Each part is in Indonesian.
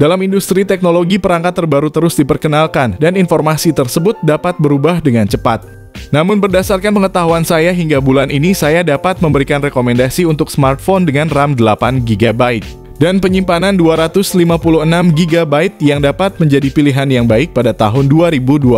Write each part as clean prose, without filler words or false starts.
Dalam industri teknologi, perangkat terbaru terus diperkenalkan dan informasi tersebut dapat berubah dengan cepat. Namun berdasarkan pengetahuan saya hingga bulan ini, saya dapat memberikan rekomendasi untuk smartphone dengan RAM 8GB dan penyimpanan 256GB yang dapat menjadi pilihan yang baik pada tahun 2023.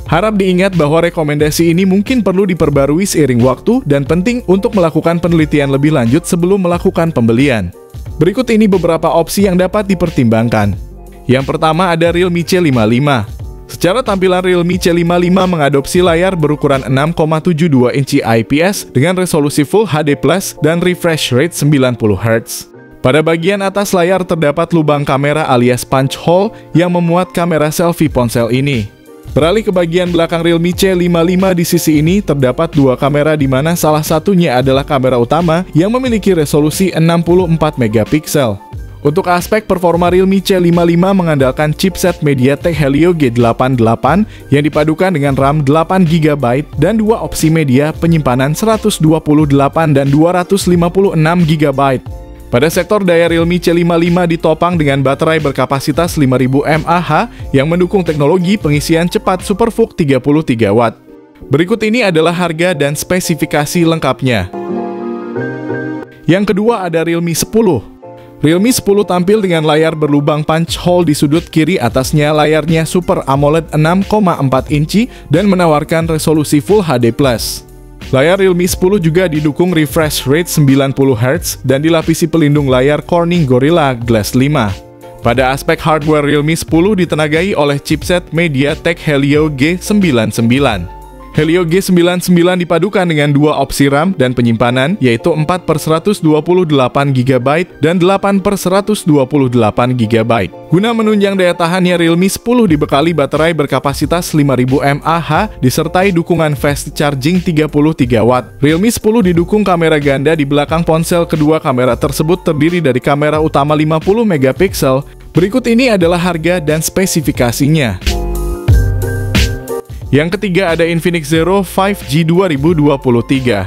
Harap diingat bahwa rekomendasi ini mungkin perlu diperbarui seiring waktu dan penting untuk melakukan penelitian lebih lanjut sebelum melakukan pembelian. Berikut ini beberapa opsi yang dapat dipertimbangkan. Yang pertama ada Realme C55. Secara tampilan Realme C55 mengadopsi layar berukuran 6,72 inci IPS dengan resolusi Full HD+ dan refresh rate 90Hz. Pada bagian atas layar terdapat lubang kamera alias punch hole yang memuat kamera selfie ponsel ini. Beralih ke bagian belakang Realme C55, di sisi ini terdapat dua kamera di mana salah satunya adalah kamera utama yang memiliki resolusi 64MP. Untuk aspek performa, Realme C55 mengandalkan chipset MediaTek Helio G88 yang dipadukan dengan RAM 8GB dan dua opsi media penyimpanan 128 dan 256GB. Pada sektor daya, Realme C55 ditopang dengan baterai berkapasitas 5000 mAh yang mendukung teknologi pengisian cepat SuperVOOC 33W. Berikut ini adalah harga dan spesifikasi lengkapnya. Yang kedua ada Realme 10. Realme 10 tampil dengan layar berlubang punch hole di sudut kiri atasnya. Layarnya Super AMOLED 6,4 inci dan menawarkan resolusi Full HD+. Layar Realme 10 juga didukung refresh rate 90Hz dan dilapisi pelindung layar Corning Gorilla Glass 5. Pada aspek hardware, Realme 10 ditenagai oleh chipset MediaTek Helio G99. Helio G99 dipadukan dengan dua opsi RAM dan penyimpanan, yaitu 4/128GB dan 8/128GB. Guna menunjang daya tahannya, Realme 10 dibekali baterai berkapasitas 5000 mAh disertai dukungan fast charging 33W. Realme 10 didukung kamera ganda di belakang ponsel. Kedua kamera tersebut terdiri dari kamera utama 50MP. Berikut ini adalah harga dan spesifikasinya. Yang ketiga ada Infinix Zero 5G 2023.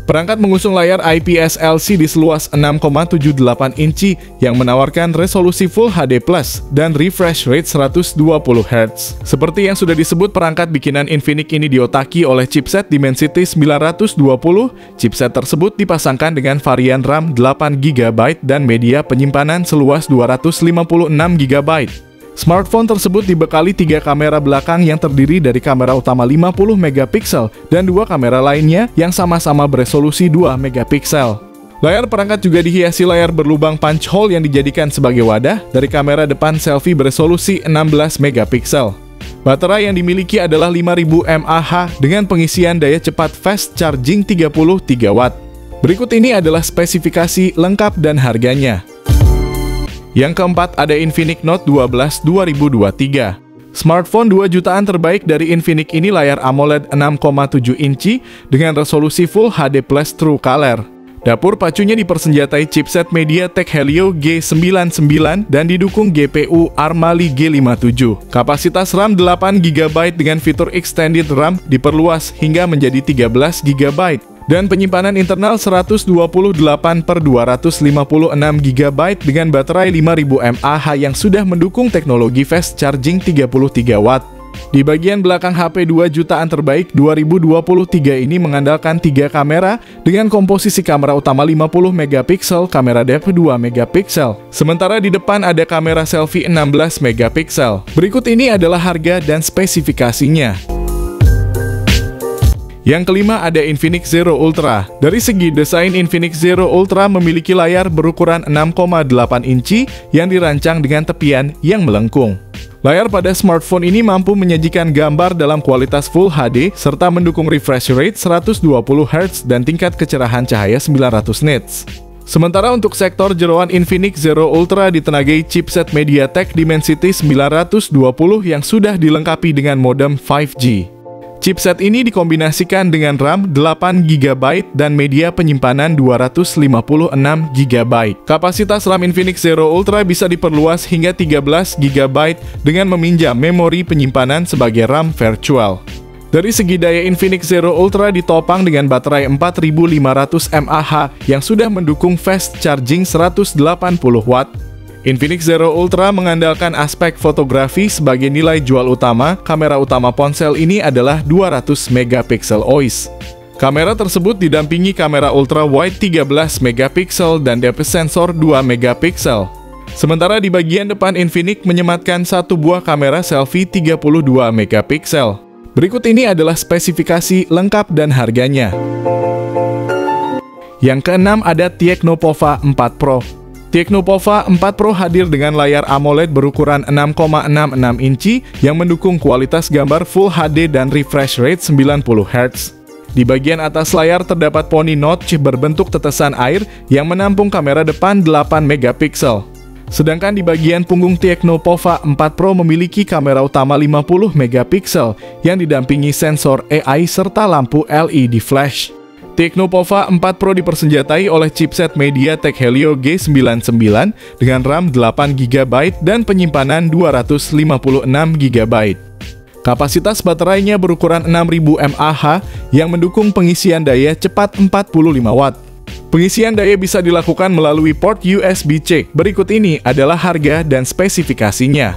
Perangkat mengusung layar IPS LCD seluas 6,78 inci yang menawarkan resolusi Full HD+ dan refresh rate 120Hz. Seperti yang sudah disebut, perangkat bikinan Infinix ini diotaki oleh chipset Dimensity 920. Chipset tersebut dipasangkan dengan varian RAM 8GB dan media penyimpanan seluas 256GB. Smartphone tersebut dibekali 3 kamera belakang yang terdiri dari kamera utama 50MP dan dua kamera lainnya yang sama-sama beresolusi 2MP. Layar perangkat juga dihiasi layar berlubang punch hole yang dijadikan sebagai wadah dari kamera depan selfie beresolusi 16MP. Baterai yang dimiliki adalah 5000 mAh dengan pengisian daya cepat fast charging 33W. Berikut ini adalah spesifikasi lengkap dan harganya. Yang keempat ada Infinix Note 12 2023. Smartphone 2 jutaan terbaik dari Infinix ini layar AMOLED 6,7 inci dengan resolusi Full HD+ True Color. Dapur pacunya dipersenjatai chipset MediaTek Helio G99 dan didukung GPU ARM Mali G57. Kapasitas RAM 8GB dengan fitur Extended RAM diperluas hingga menjadi 13GB. Dan penyimpanan internal 128/256GB dengan baterai 5000 mAh yang sudah mendukung teknologi fast charging 33W. Di bagian belakang HP 2 jutaan terbaik 2023 ini mengandalkan 3 kamera dengan komposisi kamera utama 50MP, kamera depth 2MP. Sementara di depan ada kamera selfie 16MP. Berikut ini adalah harga dan spesifikasinya. Yang kelima ada Infinix Zero Ultra. Dari segi desain, Infinix Zero Ultra memiliki layar berukuran 6,8 inci yang dirancang dengan tepian yang melengkung. Layar pada smartphone ini mampu menyajikan gambar dalam kualitas Full HD serta mendukung refresh rate 120Hz dan tingkat kecerahan cahaya 900 nits. Sementara untuk sektor jeroan, Infinix Zero Ultra ditenagai chipset MediaTek Dimensity 920 yang sudah dilengkapi dengan modem 5G. Chipset ini dikombinasikan dengan RAM 8GB dan media penyimpanan 256GB. Kapasitas RAM Infinix Zero Ultra bisa diperluas hingga 13GB dengan meminjam memori penyimpanan sebagai RAM virtual. Dari segi daya, Infinix Zero Ultra ditopang dengan baterai 4500 mAh yang sudah mendukung fast charging 180W. Infinix Zero Ultra mengandalkan aspek fotografi sebagai nilai jual utama. Kamera utama ponsel ini adalah 200 megapiksel OIS. Kamera tersebut didampingi kamera ultra wide 13 megapiksel dan depth sensor 2 megapiksel. Sementara di bagian depan Infinix menyematkan satu buah kamera selfie 32 megapiksel. Berikut ini adalah spesifikasi lengkap dan harganya. Yang keenam ada Tecnopova 4 Pro. Tecnopova 4 Pro hadir dengan layar AMOLED berukuran 6,66 inci yang mendukung kualitas gambar Full HD dan refresh rate 90 Hz. Di bagian atas layar terdapat poni notch berbentuk tetesan air yang menampung kamera depan 8 megapiksel. Sedangkan di bagian punggung Tecnopova 4 Pro memiliki kamera utama 50 megapiksel yang didampingi sensor AI serta lampu LED flash. Tecnopova 4 Pro dipersenjatai oleh chipset MediaTek Helio G99 dengan RAM 8GB dan penyimpanan 256 GB. Kapasitas baterainya berukuran 6000 mAh yang mendukung pengisian daya cepat 45 Watt. Pengisian daya bisa dilakukan melalui port USB-C. Berikut ini adalah harga dan spesifikasinya.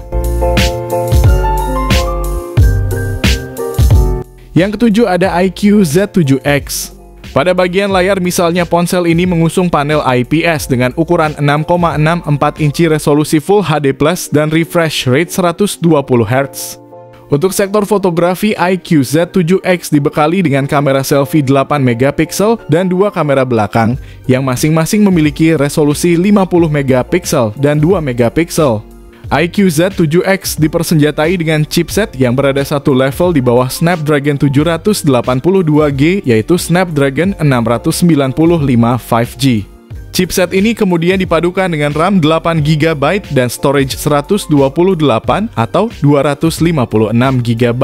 Yang ketujuh ada iQOO Z7X. Pada bagian layar misalnya ponsel ini mengusung panel IPS dengan ukuran 6,64 inci resolusi Full HD Plus dan refresh rate 120 Hz. Untuk sektor fotografi, iQOO Z7X dibekali dengan kamera selfie 8 megapiksel dan dua kamera belakang yang masing-masing memiliki resolusi 50 megapiksel dan 2 megapiksel. iQOO Z7X dipersenjatai dengan chipset yang berada satu level di bawah Snapdragon 782G yaitu Snapdragon 695 5G. Chipset ini kemudian dipadukan dengan RAM 8GB dan storage 128 atau 256GB.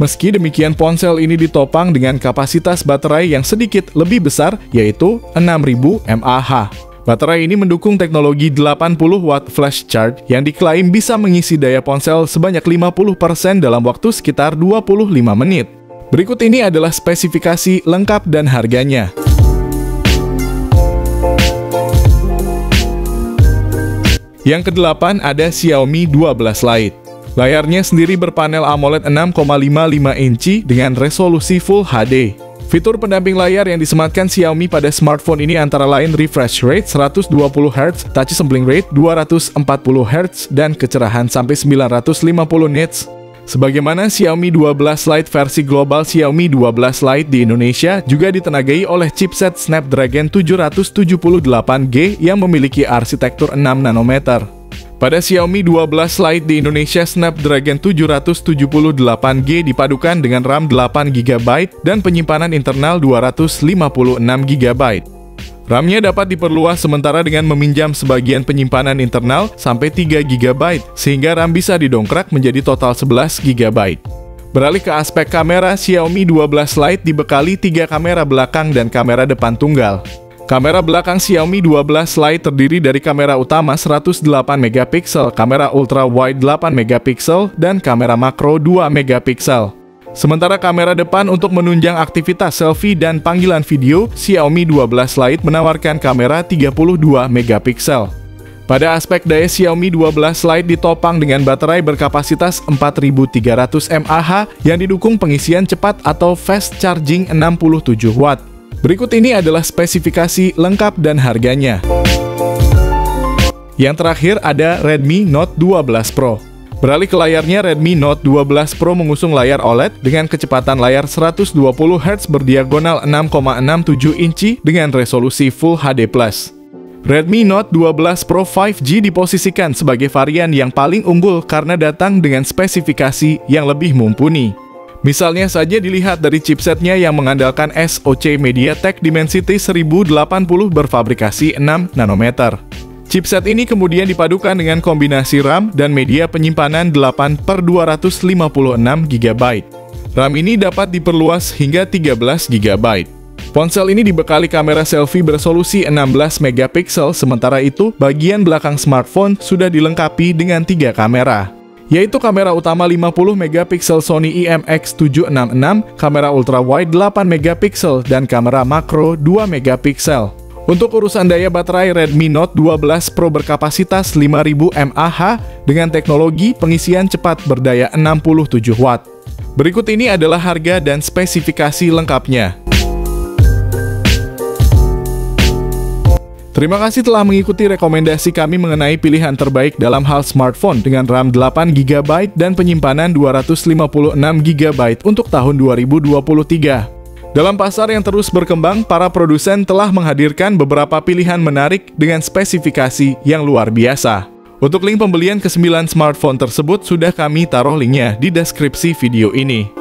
Meski demikian ponsel ini ditopang dengan kapasitas baterai yang sedikit lebih besar yaitu 6000 mAh. Baterai ini mendukung teknologi 80 Watt flash charge yang diklaim bisa mengisi daya ponsel sebanyak 50% dalam waktu sekitar 25 menit. Berikut ini adalah spesifikasi lengkap dan harganya. Yang kedelapan ada Xiaomi 12 Lite. Layarnya sendiri berpanel AMOLED 6,55 inci dengan resolusi Full HD. Fitur pendamping layar yang disematkan Xiaomi pada smartphone ini antara lain refresh rate 120 Hz, touch sampling rate 240 Hz, dan kecerahan sampai 950 nits. Sebagaimana Xiaomi 12 Lite versi global, Xiaomi 12 Lite di Indonesia juga ditenagai oleh chipset Snapdragon 778G yang memiliki arsitektur 6 nanometer. Pada Xiaomi 12 Lite di Indonesia, Snapdragon 778G dipadukan dengan RAM 8GB dan penyimpanan internal 256GB. RAM-nya dapat diperluas sementara dengan meminjam sebagian penyimpanan internal sampai 3GB, sehingga RAM bisa didongkrak menjadi total 11GB. Beralih ke aspek kamera, Xiaomi 12 Lite dibekali 3 kamera belakang dan kamera depan tunggal. Kamera belakang Xiaomi 12 Lite terdiri dari kamera utama 108 megapiksel, kamera ultra wide 8 megapiksel, dan kamera makro 2 megapiksel. Sementara kamera depan untuk menunjang aktivitas selfie dan panggilan video, Xiaomi 12 Lite menawarkan kamera 32 megapiksel. Pada aspek daya, Xiaomi 12 Lite ditopang dengan baterai berkapasitas 4300 mAh yang didukung pengisian cepat atau fast charging 67 Watt. Berikut ini adalah spesifikasi lengkap dan harganya. Yang terakhir ada Redmi Note 12 Pro. Beralih ke layarnya, Redmi Note 12 Pro mengusung layar OLED dengan kecepatan layar 120 Hz berdiagonal 6,67 inci dengan resolusi Full HD+. Redmi Note 12 Pro 5G diposisikan sebagai varian yang paling unggul karena datang dengan spesifikasi yang lebih mumpuni. Misalnya saja dilihat dari chipsetnya yang mengandalkan SoC MediaTek Dimensity 1080 berfabrikasi 6 nanometer. Chipset ini kemudian dipadukan dengan kombinasi RAM dan media penyimpanan 8/256GB. RAM ini dapat diperluas hingga 13GB. Ponsel ini dibekali kamera selfie beresolusi 16 megapiksel, sementara itu bagian belakang smartphone sudah dilengkapi dengan 3 kamera, yaitu kamera utama 50 megapiksel Sony IMX766, kamera ultra wide 8 megapiksel, dan kamera makro 2 megapiksel. Untuk urusan daya baterai, Redmi Note 12 Pro berkapasitas 5000 mAh dengan teknologi pengisian cepat berdaya 67 watt. Berikut ini adalah harga dan spesifikasi lengkapnya. Terima kasih telah mengikuti rekomendasi kami mengenai pilihan terbaik dalam hal smartphone dengan RAM 8GB dan penyimpanan 256GB untuk tahun 2023. Dalam pasar yang terus berkembang, para produsen telah menghadirkan beberapa pilihan menarik dengan spesifikasi yang luar biasa. Untuk link pembelian ke-9 smartphone tersebut sudah kami taruh linknya di deskripsi video ini.